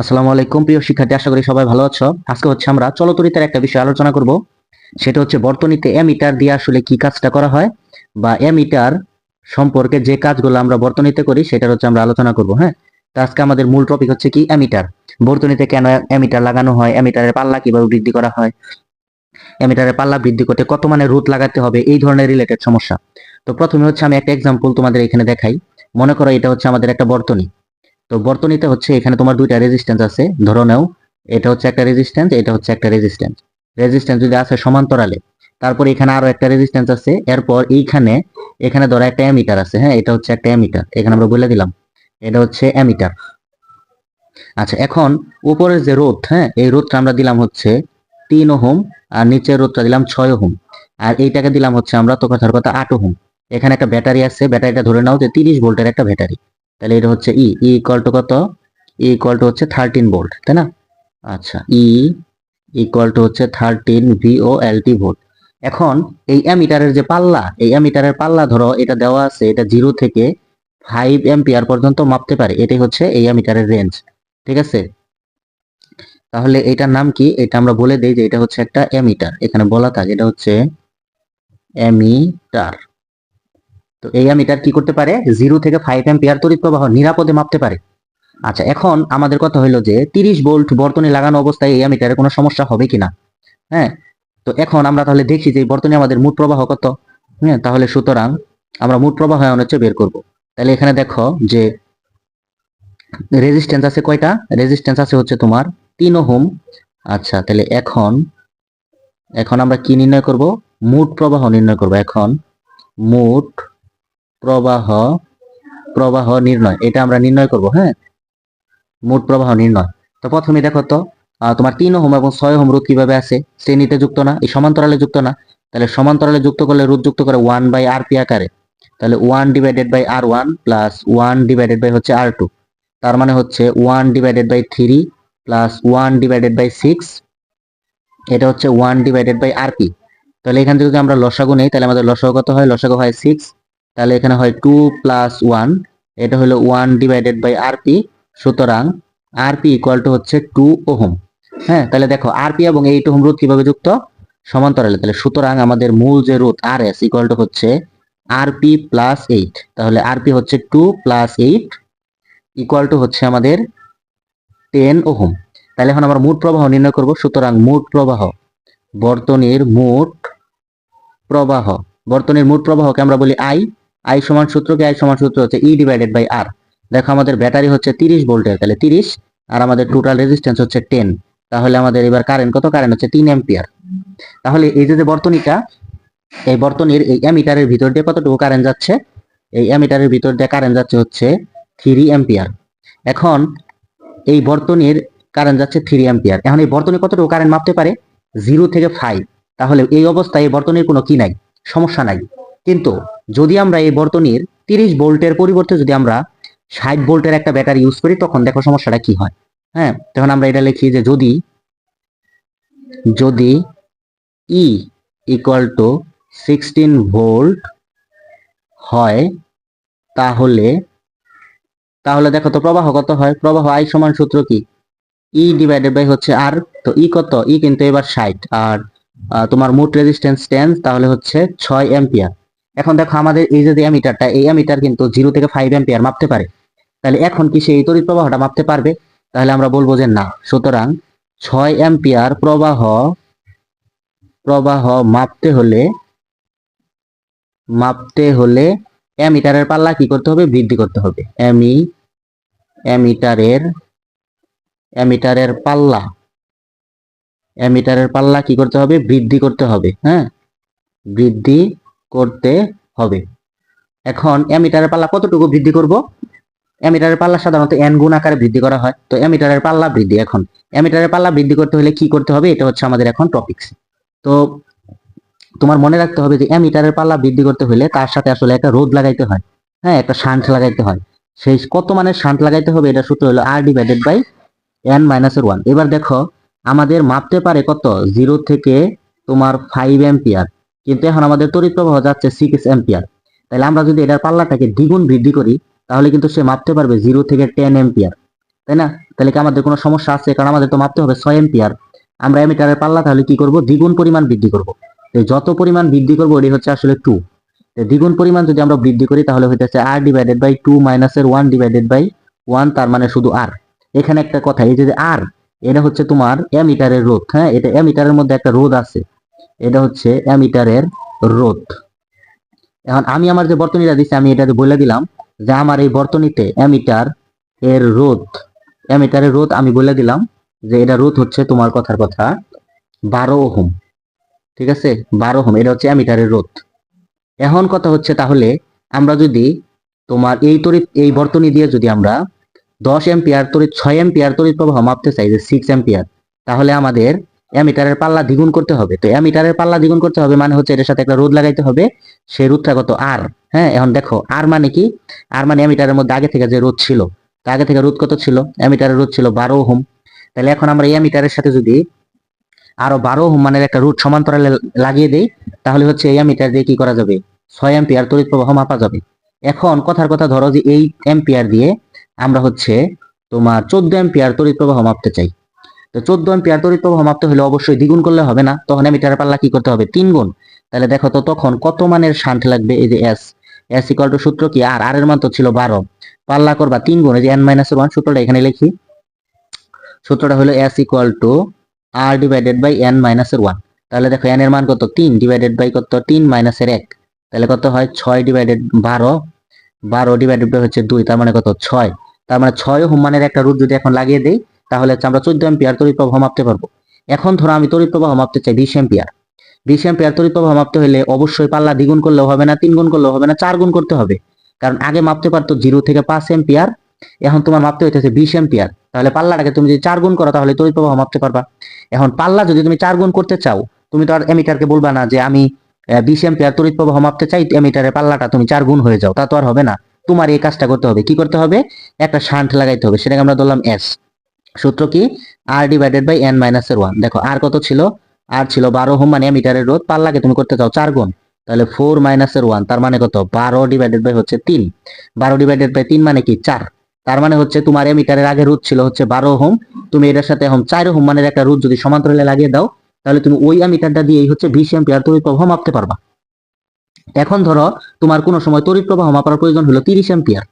আসসালামু আলাইকুম প্রিয় শিক্ষার্থী, আশা করি সবাই ভালো আছো। আজকে হচ্ছে আমরা চলতরিতের একটা বিষয় আলোচনা করব। সেটা হচ্ছে বর্তনীতে অ্যামিটার দিয়ে আসলে কি কাজটা করা হয়, বা অ্যামিটার সম্পর্কে যে কাজগুলো আমরা বর্তনীতে করি সেটার হচ্ছে আমরা আলোচনা করব। হ্যাঁ, তো আজকে আমাদের মূল টপিক হচ্ছে কি অ্যামিটার। বর্তনীতে কেন অ্যামিটার লাগানো হয়, অ্যামিটারের পাল্লা কিভাবে বৃদ্ধি করা হয়, অ্যামিটারের পাল্লা বৃদ্ধি করতে কত মানের রোধ লাগাতে হবে, এই ধরনের রিলেটেড সমস্যা। তো প্রথমে হচ্ছে আমি একটা এক্সাম্পল তোমাদের এখানে দেখাই। মনে করো এটা হচ্ছে আমাদের একটা বর্তনী। তো বর্তনীতে হচ্ছে এখানে তোমার দুইটা রেজিস্ট্যান্স আছে, ধরো নাও এটা হচ্ছে একটা রেজিস্ট্যান্স, এটা হচ্ছে একটা রেজিস্ট্যান্স। রেজিস্ট্যান্স যদি আছে সমান্তরালে, তারপর এখানে আরো একটা রেজিস্ট্যান্স আছে, এরপর এইখানে এখানে ধরো একটা অ্যামিটার আছে। হ্যাঁ, এটা হচ্ছে একটা অ্যামিটার, এখানে আমরা বলে দিলাম এটা হচ্ছে অ্যামিটার। আচ্ছা, এখন উপরের যে রোধ, হ্যাঁ এই রোধটা আমরা দিলাম হচ্ছে 3 ওহম, আর নিচের রোধটা দিলাম 6 ওহম, আর এইটাকে দিলাম হচ্ছে আমরা তো কথার কথা 8 ওহম। এখানে একটা ব্যাটারি আছে, ব্যাটারিটা ধরে নাও যে 30 ভোল্টের একটা ব্যাটারি। তাহলে এটা হচ্ছে ই ইকুয়াল টু কত? ইকুয়াল টু হচ্ছে 13 ভোল্ট, তাই না? আচ্ছা, ইকুয়াল টু হচ্ছে 13 ভোল্ট। এখন এই অ্যামিটারের যে পাল্লা, এই অ্যামিটারের পাল্লা ধরো এটা দেওয়া আছে, এটা 0 থেকে 5 অ্যাম্পিয়ার পর্যন্ত মাপতে পারে। এটাই হচ্ছে এই অ্যামিটারের রেঞ্জ। ঠিক আছে, তাহলে এটার নাম কি, এটা আমরা বলে দেই যে এটা হচ্ছে একটা অ্যামিটার। এখানে বলা থাকে এটা হচ্ছে অ্যামিটার। তো এই অ্যামিটার কি করতে পারে? 0 থেকে 5 অ্যাম্পিয়ার তড়িৎ প্রবাহ নিরাপদে মাপতে পারে। আচ্ছা, এখন আমাদের কথা হলো যে 30 ভোল্ট বর্তনী লাগানো অবস্থায় এই অ্যামিটারে কোনো সমস্যা হবে কিনা। হ্যাঁ, তো এখন আমরা তাহলে দেখি যে বর্তনী আমাদের মোট প্রবাহ কত। হ্যাঁ, তাহলে সুতরাং আমরা মোট প্রবাহ হচ্ছে বের করব। তাহলে এখানে দেখো যে রেজিস্ট্যান্স আছে কয়টা? রেজিস্ট্যান্স আছে হচ্ছে তোমার 3 ওহম। আচ্ছা, তাহলে এখন এখন আমরা কি নির্ণয় করব? মোট প্রবাহ নির্ণয় করব। এখন মোট প্রবাহ প্রবাহ নির্ণয়, এটা আমরা নির্ণয় করব। হ্যাঁ, মোট প্রবাহ নির্ণয়। তো প্রথমে দেখো তো তোমার 3 ওহম এবং 6 ওহম রোধ কিভাবে আছে? শ্রেণীতে যুক্ত না, এই সমান্তরালে যুক্ত না। তাহলে সমান্তরালে যুক্ত করলে রোধ যুক্ত করে 1/RP আকারে। তাহলে 1/R1 প্লাস 1/, হচ্ছে R2। তার মানে হচ্ছে 1/3 প্লাস 1/6, এটা হচ্ছে 1/RP। তাহলে এখান থেকে যদি আমরা লসাগু নেই, তাহলে আমাদের লসাগু কত হয়? লসাগু হয় 6। তাহলে এখানে হয় 2 প্লাস 1, এটা হলো 1/RP। সুতরাং আরপি ইকুয়াল টু হচ্ছে 2 ওহম। হ্যাঁ, তাহলে দেখো আরপি এবং 8 ওহম রোধ কিভাবে যুক্ত? সমান্তরালে। তাহলে সুতরাং আমাদের মূল যে রোধ আরএস ইকুয়াল টু হচ্ছে আরপি প্লাস 8। তাহলে আরপি হচ্ছে 2 প্লাস 8 ইকুয়াল টু হচ্ছে আমাদের 10 ওহম। তাহলে এখন আমরা মোট প্রবাহ নির্ণয় করব। সুতরাং মোট প্রবাহ, বর্তনীর মোট প্রবাহ, বর্তনীর মোট প্রবাহকে আমরা বলি আই। আই সমান সূত্র কি? আই সমান সূত্র হচ্ছে E/R। দেখো আমাদের ব্যাটারি হচ্ছে 30 ভোল্টের, তাহলে 30, আর আমাদের টোটাল রেজিস্ট্যান্স হচ্ছে 10। তাহলে আমাদের এবার কারেন্ট কত? কারেন্ট হচ্ছে 3 অ্যাম্পিয়ার। তাহলে এই যে বর্তনীটা, এই বর্তনীর এই অ্যামিটারের ভিতর দিয়ে কতটুকু কারেন্ট যাচ্ছে? এই অ্যামিটারের ভিতর দিয়ে কারেন্ট যাচ্ছে হচ্ছে 3 অ্যাম্পিয়ার। এখন এই বর্তনীর কারেন্ট যাচ্ছে 3 অ্যাম্পিয়ার। এখন এই বর্তনী কতটুকু কারেন্ট মাপতে পারে? 0 থেকে 5। তাহলে এই অবস্থায় এই বর্তনীর কোনো কি নাই, সমস্যা নাই। কিন্তু যদি আমরা এই বর্তনীর 30 ভোল্টের পরিবর্তে যদি আমরা 60 ভোল্টের একটা ব্যাটারি ইউজ করি, তখন দেখো সমস্যাটা কি হয়। হ্যাঁ, তখন আমরা এটা লিখি যে যদি যদি ই ইকুয়াল টু 16 ভোল্ট হয়, তাহলে তাহলে দেখো তো প্রবাহ কত হয়? প্রবাহ আই সমান সূত্র কি? E/, হচ্ছে আর। তো ই কত? ই কিন্তু এবার 60, আর তোমার মোট রেজিস্ট্যান্স 10, তাহলে হচ্ছে 6 অ্যাম্পিয়ার। এখন দেখো আমাদের এই যে অ্যামিটারটা, এই অ্যামিটার কিন্তু 0 থেকে 5 অ্যাম্পিয়ার মাপতে পারে। তাহলে এখন কি সেই তড়িৎ প্রবাহটা মাপতে পারবে? তাহলে আমরা বলবো যে না। সুতরাং 6 অ্যাম্পিয়ার প্রবাহ প্রবাহ মাপতে হলে অ্যামিটারের পাল্লা কি করতে হবে? বৃদ্ধি করতে হবে। অ্যামিটারের অ্যামিটারের পাল্লা অ্যামিটারের পাল্লা কি করতে হবে? বৃদ্ধি করতে হবে। হ্যাঁ, বৃদ্ধি করতে হবে। এখন অ্যামিটারের পাল্লা কতটুকু বৃদ্ধি করব? অ্যামিটারের পাল্লা সাধারণত n গুণ আকারে বৃদ্ধি করা হয়। তো অ্যামিটারের পাল্লা বৃদ্ধি, এখন অ্যামিটারের পাল্লা বৃদ্ধি করতে হলে কি করতে হবে? এটা হচ্ছে আমাদের এখন টপিকস। তো তোমার মনে রাখতে হবে যে অ্যামিটারের পাল্লা বৃদ্ধি করতে হলে তার সাথে আসলে একটা রোধ লাগাইতে হয়। হ্যাঁ, একটা শান্ট লাগাইতে হয়। সেই কত মানের শান্ট লাগাইতে হবে? এটা সূত্র হলো R/n-1। এবার দেখো আমাদের মাপতে পারে কত? 0 থেকে তোমার 5 অ্যাম্পিয়ার, কিন্তু এখন আমাদের তড়িৎ প্রবাহ যাচ্ছে 6 অ্যাম্পিয়ার। তাহলে আমরা যদি এটার পাল্লাটাকে দ্বিগুণ বৃদ্ধি করি, তাহলে কিন্তু সে মাপতে পারবে 0 থেকে 10 অ্যাম্পিয়ার। তাই না? তাহলে কি আমাদের কোনো সমস্যা আছে? কারণ আমাদের তো মাপতে হবে 6 এম্পিয়ার। আমরা অ্যামিটারের পাল্লা তাহলে কি করব? দ্বিগুণ পরিমাণ বৃদ্ধি করব। তো যত পরিমাণ বৃদ্ধি করব এটি হচ্ছে আসলে 2। তো দ্বিগুণ পরিমাণ যদি আমরা বৃদ্ধি করি তাহলে হইতেছে r ডিভাইডেড বাই 2 মাইনাসের 1 ডিভাইডেড বাই 1, তার মানে শুধু r। এখানে একটা কথা, এই যে r, এটা হচ্ছে তোমার অ্যামিটারের রোধ। হ্যাঁ, এটা অ্যামিটারের মধ্যে একটা রোধ আছে, এটা হচ্ছে অ্যামিটারের রোধ। এখন আমি আমার যে বর্তনীটা দিচ্ছি আমি এটা বলে দিলাম যে আমার এই বর্তনীতে অ্যামিটারের রোধ আমি বলে দিলাম যে এটা রোধ হচ্ছে তোমার কথার কথা 12 ওহম। ঠিক আছে, 12 ওহম, এটা হচ্ছে অ্যামিটারের রোধ। এখন কথা হচ্ছে তাহলে আমরা যদি তোমার এই বর্তনী দিয়ে যদি আমরা 10 এম্পিয়ার তড়িৎ 6 এম্পিয়ার তড়িৎ প্রবাহ মাপতে চাই, যে 6 এম্পিয়ার, তাহলে আমাদের অ্যামিটারের পাল্লা দ্বিগুণ করতে হবে। তো অ্যামিটারের পাল্লা দ্বিগুণ করতে হবে মানে হচ্ছে এটার সাথে একটা রোধ লাগাইতে হবে, সেই রোধটা কত? আর। হ্যাঁ, এখন দেখো আর মানে কি? আর মানে অ্যামিটারের মধ্যে আগে থেকে যে রোধ ছিল, তা আগে থেকে রোধ কত ছিল? অ্যামিটারের রোধ ছিল 12 ওহম। তাহলে এখন আমরা এই অ্যামিটারের সাথে যদি আরো 12 ওহম মানের একটা রোধ সমান্তরালে লাগিয়ে দেই, তাহলে হচ্ছে এই অ্যামিটার দিয়ে কি করা যাবে? 6 এম্পিয়ার তড়িৎ প্রবাহ মাপা যাবে। এখন কথার কথা ধরো যে এই এম্পিয়ার দিয়ে আমরা হচ্ছে তোমার 14 এম্পিয়ার তড়িৎ প্রবাহ মাপতে চাই। তো 14 এম্পিয়ার তড়িৎ প্রবাহ মাপতে হলে অবশ্যই দ্বিগুণ করলে হবে না, তখন অ্যামিটারের পাল্লা কি করতে হবে? 3 গুণ। তাহলে দেখো তো তখন কত মানের শান্ট লাগবে? এই যে এস ইকুয়াল টু সূত্র কি? আর এর মান তো ছিল 12, পাল্লা করবা 3 গুণ, এই যে n মাইনাস 1, সূত্রটা এখানে লিখি। সূত্রটা হলো S equal to R divided by n মাইনাসের 1। তাহলে দেখো n এর মান কত? 3 ডিভাইডেড বাই কত? 3 মাইনাসের 1। তাহলে কত হয়? 6 ডিভাইডেড 12, 12 ডিভাইডেড বাই হচ্ছে 2, তার মানে কত? 6। তার মানে 6 ওহম মানের একটা রোধ যদি এখন লাগিয়ে দেই তাহলে হচ্ছে আমরা 14 এম্পিয়ার তড়িৎ প্রবাহ মাপতে পারবো। এখন ধরো আমি তড়িৎ প্রবাহ মাপতে চাই 20 এম্পিয়ার। 20 এম্পিয়ার তড়িৎ প্রবাহ মাপতে হলে অবশ্যই পাল্লা দ্বিগুণ করলেও হবে না, 3 গুণ করলেও হবে না, 4 গুণ করতে হবে। কারণ আগে মাপতে পারতো 0 থেকে 5 এম্পিয়ার, এখন তোমার মাপতে হইতেছে 20 এম্পিয়ার। তাহলে পাল্লাটাকে তুমি যদি 4 গুণ করো তাহলে তড়িৎ প্রবাহ মাপতে পারবা। এখন পাল্লা যদি তুমি 4 গুণ করতে চাও, তুমি তো আর এমিটারকে বলবা না যে আমি 20 এম্পিয়ার তড়িৎ প্রবাহ মাপতে চাই, এমিটারের পাল্লাটা তুমি 4 গুণ হয়ে যাও, তা তো আর হবে না। তোমার এই কাজটা করতে হবে। কি করতে হবে? একটা শান্ট লাগাইতে হবে, সেটাকে আমরা ধরলাম এস। সূত্র কি? আর ডিভাইডেড বাই n মাইনাসের 1। দেখো আর কত ছিল? আর ছিল 12 ওহম, মানে অ্যামিটারের রোধ। পাল্লাকে তুমি করতে চাও 4 গুণ, তাহলে 4 মাইনাসের 1, তার মানে কত? 12 ডিভাইডেড বাই হচ্ছে 3। 12 ডিভাইডেড বাই 3 মানে কি? 4। তার মানে হচ্ছে তোমার অ্যামিটারের আগে রোধ ছিল হচ্ছে 12 ওহম, তুমি এটার সাথে এখন 4 ওহম মানের একটা রোধ যদি সমান্তরালে লাগিয়ে দাও তাহলে তুমি ওই অ্যামিটারটা দিয়েই হচ্ছে 20 এম্পিয়ার তড়িৎ প্রবাহ মাপতে পারবা। এখন ধরো তোমার কোনো সময় তড়িৎ প্রবাহ মাপার প্রয়োজন হলো 30 এম্পিয়ার,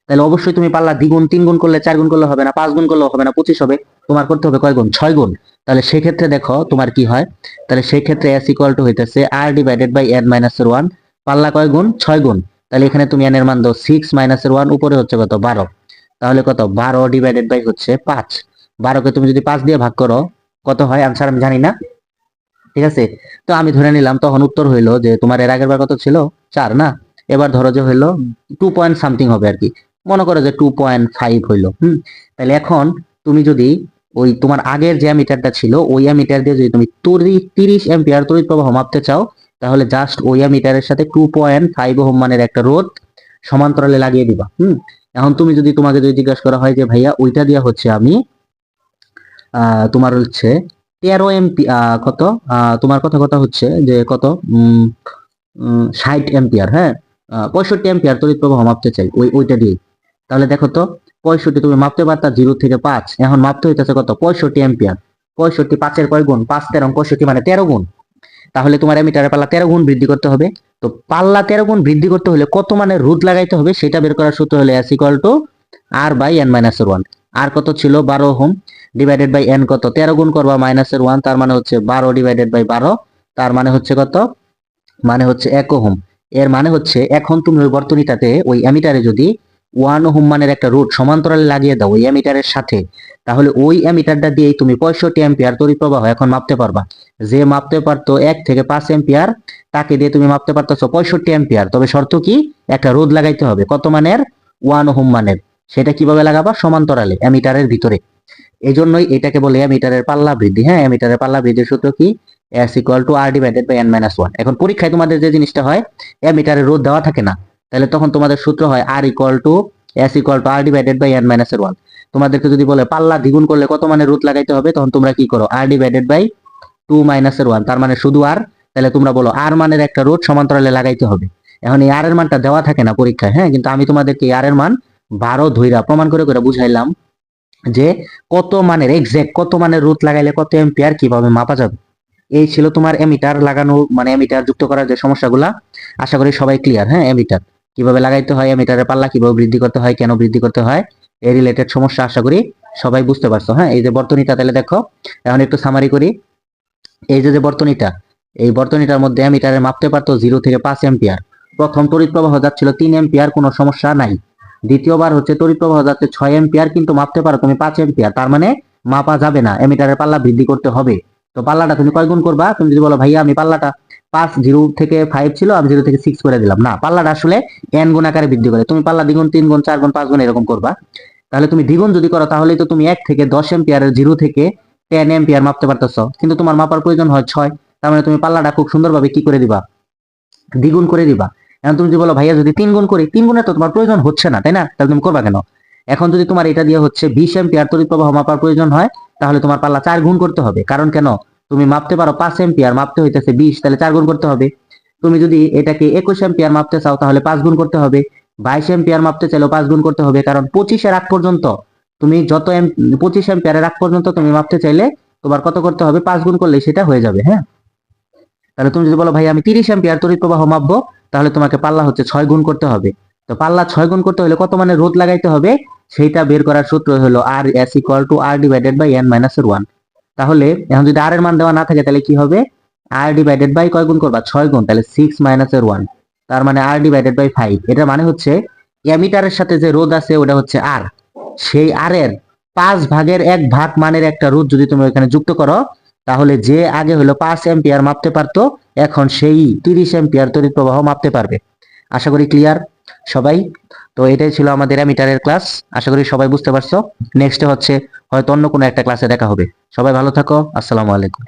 তাহলে অবশ্যই তুমি পাল্লা দ্বিগুণ, 3 গুণ করলে 4 গুণ করলে হবে না, 5 গুণ করলে হবে না, 25 হবে। তোমার করতে হবে কয় গুণ? 6 গুণ। তাহলে সেক্ষেত্রে দেখো তোমার কি হয়? তাহলে সেক্ষেত্রে এস ইকুয়াল টু হইতেছে আর ডিভাইডেড বাই n মাইনাসের 1। পাল্লা কয় গুণ? 6 গুণ। তাহলে এখানে তুমি n এর মান দাও 6 মাইনাসের 1, উপরে হচ্ছে কত? 12। তাহলে কত? 12 ডিভাইডেড বাই হচ্ছে 5। 12 কে তুমি যদি 5 দিয়ে ভাগ করো কত হয়? আনসার আমি জানি না, ঠিক আছে। তো আমি ধরে নিলাম তখন উত্তর হইলো যে তোমার এর আগের বার কত ছিল? 4 না? এবার ধরো যে হইলো 2 পয়েন্ট সামথিং হবে আর কি, মনে করো যে 2.5 হইলো। তাহলে এখন তুমি যদি ওই তোমার আগের যে অ্যামিটারটা ছিল ওই অ্যামিটার দিয়ে যদি তুমি 30 এম্পিয়ার তড়িৎ প্রবাহ মাপতে চাও তাহলে জাস্ট ওই অ্যামিটারের সাথে 2.5 ওহম মানের একটা রোধ সমান্তরালে লাগিয়ে দিবা। এখন তোমাকে যদি জিজ্ঞাসা করা হয় যে ভাইয়া ওইটা দিয়া হচ্ছে আমি তোমার হচ্ছে 13 এমপি কত, তোমার কথা কথা হচ্ছে যে কত 60 এম্পিয়ার, হ্যাঁ 65 এম্পিয়ার তড়িৎ প্রবাহ মাপতে চাই ওইটা দিয়ে। তাহলে দেখো তো 65 তুমি মাপতে পারতা 0 থেকে 5, এখন মাপতে হইতেছে কত? 65 এম্পিয়ার। 65 5 এর কয় গুণ? 5 13 65 মানে 13 গুণ। তাহলে তোমার অ্যামিটারের পাল্লা 13 গুণ বৃদ্ধি করতে হবে। তো পাল্লা 13 গুণ বৃদ্ধি করতে হলে কত মানের রোধ লাগাইতে হবে সেটা বের করার সূত্র হলো S equal to R by n মাইনাসের 1। আর কত ছিল? 12 ওহম ডিভাইডেড বাই n কত? 13 গুণ করবা মাইনাসের 1, তার মানে হচ্ছে 12 ডিভাইডেড বাই 12, তার মানে হচ্ছে কত? মানে হচ্ছে 1 ওহম। এর মানে হচ্ছে এখন তুমি ওই বর্তনীটাতে ওই অ্যামিটারে যদি 1 ওহম মানের একটা রোধ সমান্তরালে লাগিয়ে দাও ওই অ্যামিটারের সাথে, তাহলে ওই অ্যামিটারটা দিয়েই তুমি 65 এম্পিয়ার তড়িৎ প্রবাহ এখন মাপতে পারবা। যে মাপতে পারতো 1 থেকে 5 এম্পিয়ার তাকে দিয়ে তুমি মাপতে পারতেছো 65 এম্পিয়ার। তবে শর্ত কি? একটা রোধ লাগাইতে হবে। কত মানের? 1 ওহম মানের। সেটা কিভাবে লাগাবা? সমান্তরালে অ্যামিটারের ভিতরে। এই জন্যই এটাকে বলে অ্যামিটারের পাল্লা বৃদ্ধি। হ্যাঁ, অ্যামিটারের পাল্লা বৃদ্ধির সূত্র কি? S equal to R divided by n minus 1। এখন পরীক্ষায় তোমাদের যে জিনিসটা হয় অ্যামিটারের রোধ দেওয়া থাকে না, তাহলে তখন তোমাদের সূত্র হয় R equal to S equal to R divided by n minus 1। তোমাদেরকে যদি বলে পাল্লা দ্বিগুণ করলে কত মানের রোধ লাগাইতে হবে, তখন তোমরা কি করো? আর ডিভাইডেড বাই 2 মাইনাসের 1, তার মানে শুধু আর। তাহলে তোমরা বলো আর মানের একটা রোধ সমান্তরালে লাগাইতে হবে। এখন এই আর এর মানটা দেওয়া থাকে না পরীক্ষায়, হ্যাঁ, কিন্তু আমি তোমাদেরকে আর এর মান 12 ধইরা প্রমাণ করে করে বুঝাইলাম যে কত মানের এক্সাক্ট কত মানের রোধ লাগাইলে কত এম্পিয়ার কিভাবে মাপা যাবে। এই ছিল তোমার এমিটার লাগানো, মানে এমিটার যুক্ত করার যে সমস্যাগুলা। আশা করি সবাই ক্লিয়ার। হ্যাঁ, এমিটার কিভাবে লাগাইতে হয়, এমিটারের পাল্লা কিভাবে বৃদ্ধি করতে হয়, কেন বৃদ্ধি করতে হয়, এই রিলেটেড সমস্যা আশা করি সবাই বুঝতে পারছো। হ্যাঁ, এই যে বর্তনীটা তাহলে দেখো, এখন একটু সামারি করি। এই যে বর্তনীটা, এই বর্তনীটার মধ্যে এমিটারে মাপতে পারতো 0 থেকে 5 এম্পিয়ার। প্রথম তড়িৎ প্রবাহ যাচ্ছিল 3 এম্পিয়ার, কোনো সমস্যা নাই। দ্বিতীয়বার হচ্ছে তড়িৎ প্রবাহ যাচ্ছে 6 এম্পিয়ার, কিন্তু মাপতে পারো তুমি 5 এম্পিয়ার, তার মানে মাপা যাবে না, এমিটারের পাল্লা বৃদ্ধি করতে হবে। তো পাল্লাটা তুমি কয় গুণ করবা? তুমি যদি বলো ভাইয়া আমি পাল্লাটা 5, 0 থেকে 5 ছিল, আমি 0 থেকে 6 করে দিলাম, না, পাল্লাটা আসলে n গুণ আকারে বৃদ্ধি করে। তুমি পাল্লা দ্বিগুণ, 3 গুণ, 4 গুণ, 5 গুণ এরকম করবা। তাহলে তুমি দ্বিগুণ যদি করো তাহলেই তো তুমি 1 থেকে 10 এম্পিয়ারের 0 থেকে 10 এম্পিয়ার মাপতে পারতেছ, কিন্তু তোমার মাপার প্রয়োজন হয় 6। তার মানে তুমি পাল্লাটা খুব সুন্দরভাবে কি করে দিবা? দ্বিগুণ করে দিবা। এখন তুমি যদি বলো ভাইয়া যদি 3 গুণ করি, 3 গুণের তো তোমার প্রয়োজন হচ্ছে না, তাই না? তাহলে তুমি করবা কেন? এখন যদি তোমার এটা দিয়ে হচ্ছে 20 এম্পিয়ার তড়িৎ প্রবাহ মাপার প্রয়োজন হয়, তাহলে তোমার পাল্লা 4 গুণ করতে হবে। কারণ কেন? তুমি মাপতে পারো 5 এম্পিয়ার, মাপতে হইতেছে 20, তাহলে 4 গুণ করতে হবে। তুমি যদি এটাকে 21 এম্পিয়ার মাপতে চাও তাহলে 5 গুণ করতে হবে। 22 এম্পিয়ার মাপতে চাইলেও 5 গুণ করতে হবে। কারণ 25 এর আগ পর্যন্ত তুমি 25 এম্পিয়ারের আগ পর্যন্ত তুমি মাপতে চাইলে তোমার কত করতে হবে? 5 গুণ করলে সেটা হয়ে যাবে। হ্যাঁ, তাহলে তুমি যদি বলো ভাই আমি 30 এম্পিয়ার তড়িৎ প্রবাহ মাপবো, তাহলে তোমাকে পাল্লা হচ্ছে 6 গুণ করতে হবে। তো পাল্লা 6 গুণ করতে হলে কত মানে রোধ লাগাইতে হবে, সেইটা বের করার সূত্র হলো R S equal to R divided by N minus এর 1। তাহলে এখন যদি আর এর মান দেওয়া না থাকে তাহলে কি হবে? আর ডিভাইডেড বাই কয় গুণ করবা? 6 গুণ, তাহলে 6 মাইনাস এর 1, তার মানে আর ডিভাইডেড বাই 5। এটা মানে হচ্ছে অ্যামিটারের সাথে যে রোধ আছে ওটা হচ্ছে আর, সেই আর এর 5 ভাগের 1 ভাগ মানের একটা রোধ যদি তুমি ওখানে যুক্ত করো, তাহলে যে আগে হলো 5 এম্পিয়ার মাপতে পারতো, এখন সেই 30 এম্পিয়ার তড়িৎ প্রবাহ মাপতে পারবে। আশা করি ক্লিয়ার সবাই। তো এটাই ছিল আমাদের অ্যামিটারের ক্লাস। আশা করি সবাই বুঝতে পারছো। নেক্সট হচ্ছে হয়তো অন্য কোনো একটা ক্লাসে দেখা হবে। সবাই ভালো থাকো। আসসালামু আলাইকুম।